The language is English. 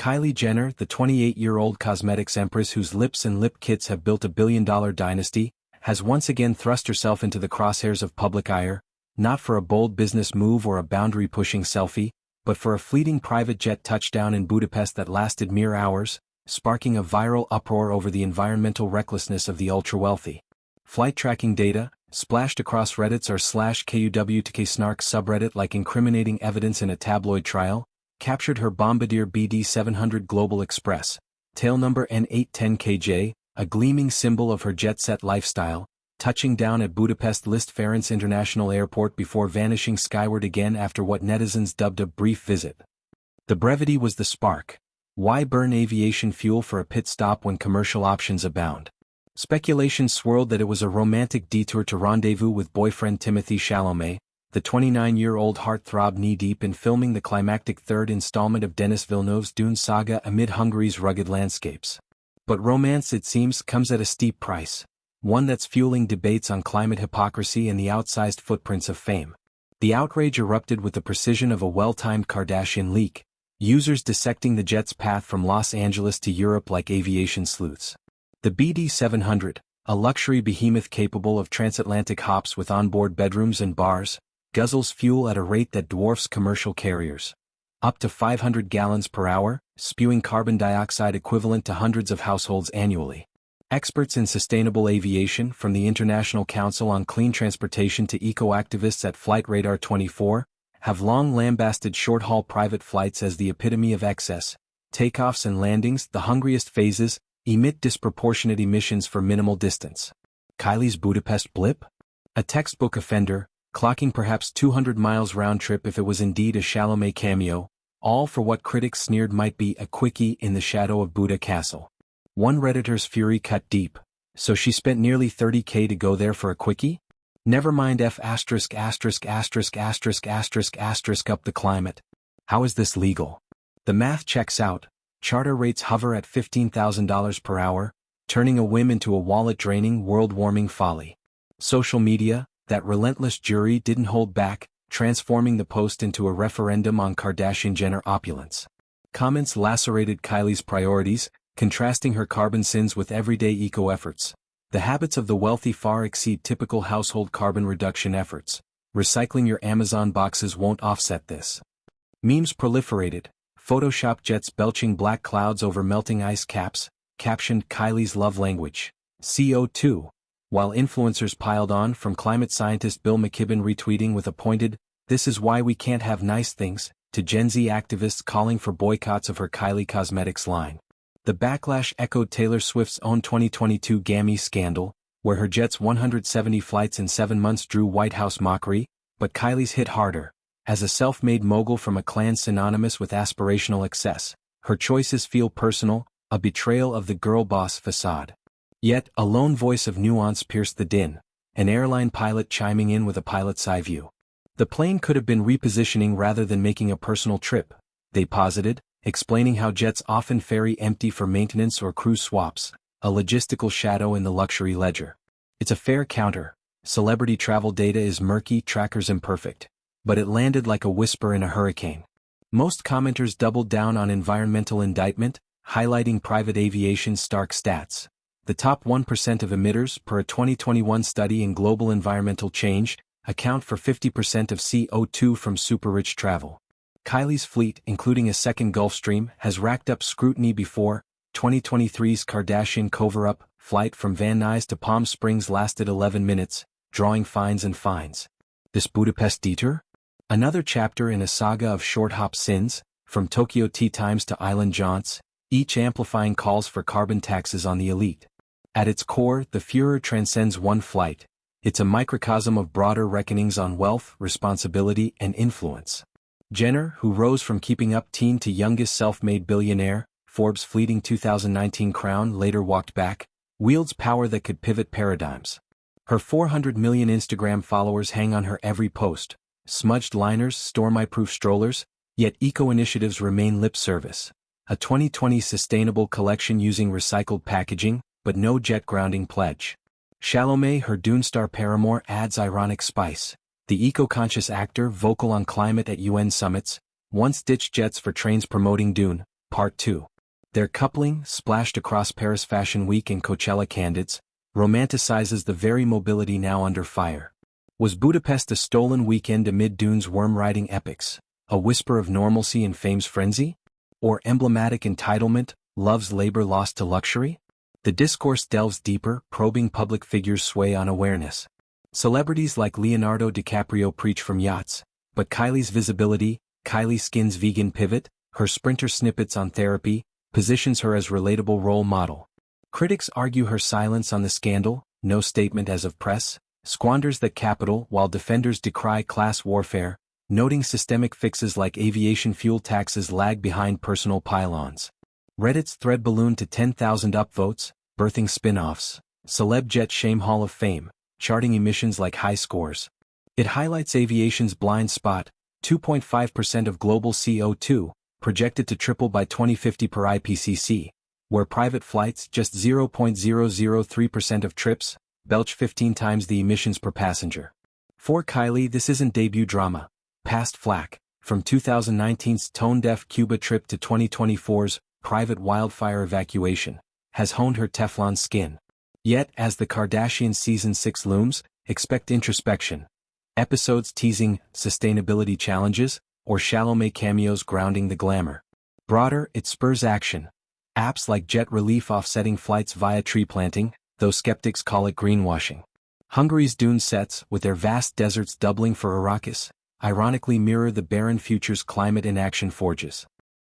Kylie Jenner, the 28-year-old cosmetics empress whose lips and lip kits have built a billion-dollar dynasty, has once again thrust herself into the crosshairs of public ire, not for a bold business move or a boundary-pushing selfie, but for a fleeting private jet touchdown in Budapest that lasted mere hours, sparking a viral uproar over the environmental recklessness of the ultra-wealthy. Flight tracking data, splashed across Reddit's r/KUWTKSnark subreddit like incriminating evidence in a tabloid trial, captured her Bombardier BD-700 Global Express, tail number N810KJ, a gleaming symbol of her jet-set lifestyle, touching down at Budapest Liszt Ferenc International Airport before vanishing skyward again after what netizens dubbed a brief visit. The brevity was the spark. Why burn aviation fuel for a pit stop when commercial options abound? Speculation swirled that it was a romantic detour to rendezvous with boyfriend Timothée Chalamet, the 29-year-old heartthrob knee-deep in filming the climactic third installment of Denis Villeneuve's Dune saga amid Hungary's rugged landscapes. But romance, it seems, comes at a steep price, one that's fueling debates on climate hypocrisy and the outsized footprints of fame. The outrage erupted with the precision of a well-timed Kardashian leak, users dissecting the jet's path from Los Angeles to Europe like aviation sleuths. The BD-700, a luxury behemoth capable of transatlantic hops with onboard bedrooms and bars, guzzles fuel at a rate that dwarfs commercial carriers. Up to 500 gallons per hour, spewing carbon dioxide equivalent to hundreds of households annually. Experts in sustainable aviation, from the International Council on Clean Transportation to eco-activists at Flight Radar 24, have long lambasted short-haul private flights as the epitome of excess. Takeoffs and landings, the hungriest phases, emit disproportionate emissions for minimal distance. Kylie's Budapest blip? A textbook offender, clocking perhaps 200 miles round-trip if it was indeed a Chalamet cameo, all for what critics sneered might be a quickie in the shadow of Buda Castle. One Redditor's fury cut deep. So she spent nearly $30K to go there for a quickie? Never mind up the climate. How is this legal? The math checks out. Charter rates hover at $15,000 per hour, turning a whim into a wallet-draining, world-warming folly. Social media, that relentless jury, didn't hold back, transforming the post into a referendum on Kardashian Jenner opulence. Comments lacerated Kylie's priorities, contrasting her carbon sins with everyday eco-efforts. The habits of the wealthy far exceed typical household carbon reduction efforts. Recycling your Amazon boxes won't offset this. Memes proliferated. Photoshop jets belching black clouds over melting ice caps, captioned Kylie's love language, CO2. While influencers piled on, from climate scientist Bill McKibben retweeting with a pointed, "This is why we can't have nice things," to Gen Z activists calling for boycotts of her Kylie Cosmetics line. The backlash echoed Taylor Swift's own 2022 Gammy scandal, where her jet's 170 flights in 7 months drew White House mockery, but Kylie's hit harder. As a self-made mogul from a clan synonymous with aspirational excess, her choices feel personal, a betrayal of the girl boss facade. Yet, a lone voice of nuance pierced the din, an airline pilot chiming in with a pilot's eye view. The plane could have been repositioning rather than making a personal trip, they posited, explaining how jets often ferry empty for maintenance or crew swaps, a logistical shadow in the luxury ledger. It's a fair counter. Celebrity travel data is murky, trackers imperfect. But it landed like a whisper in a hurricane. Most commenters doubled down on environmental indictment, highlighting private aviation's stark stats. The top 1% of emitters, per a 2021 study in Global Environmental Change, account for 50% of CO2 from super-rich travel. Kylie's fleet, including a second Gulfstream, has racked up scrutiny before. 2023's Kardashian cover-up flight from Van Nuys to Palm Springs lasted 11 minutes, drawing fines and fines. This Budapest detour? Another chapter in a saga of short-hop sins, from Tokyo tea times to island jaunts, each amplifying calls for carbon taxes on the elite. At its core, the furor transcends one flight. It's a microcosm of broader reckonings on wealth, responsibility, and influence. Jenner, who rose from keeping up teen to youngest self-made billionaire, Forbes' fleeting 2019 crown later walked back, wields power that could pivot paradigms. Her 400 million Instagram followers hang on her every post. Smudged liners, storm-proof strollers, yet eco-initiatives remain lip service. A 2020 sustainable collection using recycled packaging, but no jet-grounding pledge. Chalamet, her Dune star paramour, adds ironic spice. The eco-conscious actor, vocal on climate at UN summits, once ditched jets for trains promoting Dune, Part 2. Their coupling, splashed across Paris Fashion Week and Coachella candidates, romanticizes the very mobility now under fire. Was Budapest a stolen weekend amid Dune's worm-riding epics, a whisper of normalcy in fame's frenzy? Or emblematic entitlement, love's labor lost to luxury? The discourse delves deeper, probing public figures' sway on awareness. Celebrities like Leonardo DiCaprio preach from yachts, but Kylie's visibility, Kylie Skin's vegan pivot, her sprinter snippets on therapy, positions her as relatable role model. Critics argue her silence on the scandal, no statement as of press, squanders that capital while defenders decry class warfare, noting systemic fixes like aviation fuel taxes lag behind personal pylons. Reddit's thread ballooned to 10,000 upvotes, birthing spin-offs, Celeb Jet Shame Hall of Fame, charting emissions like high scores. It highlights aviation's blind spot, 2.5% of global CO2, projected to triple by 2050 per IPCC, where private flights, just 0.003% of trips, belch 15 times the emissions per passenger. For Kylie, this isn't debut drama. Past flack, from 2019's tone-deaf Cuba trip to 2024's private wildfire evacuation, has honed her Teflon skin. Yet, as the Kardashian Season 6 looms, expect introspection. Episodes teasing sustainability challenges, or Chalamet cameos grounding the glamour. Broader, it spurs action. Apps like Jet Relief offsetting flights via tree planting, though skeptics call it greenwashing. Hungary's dune sets, with their vast deserts doubling for Arrakis, ironically mirror the barren future's climate inaction forges.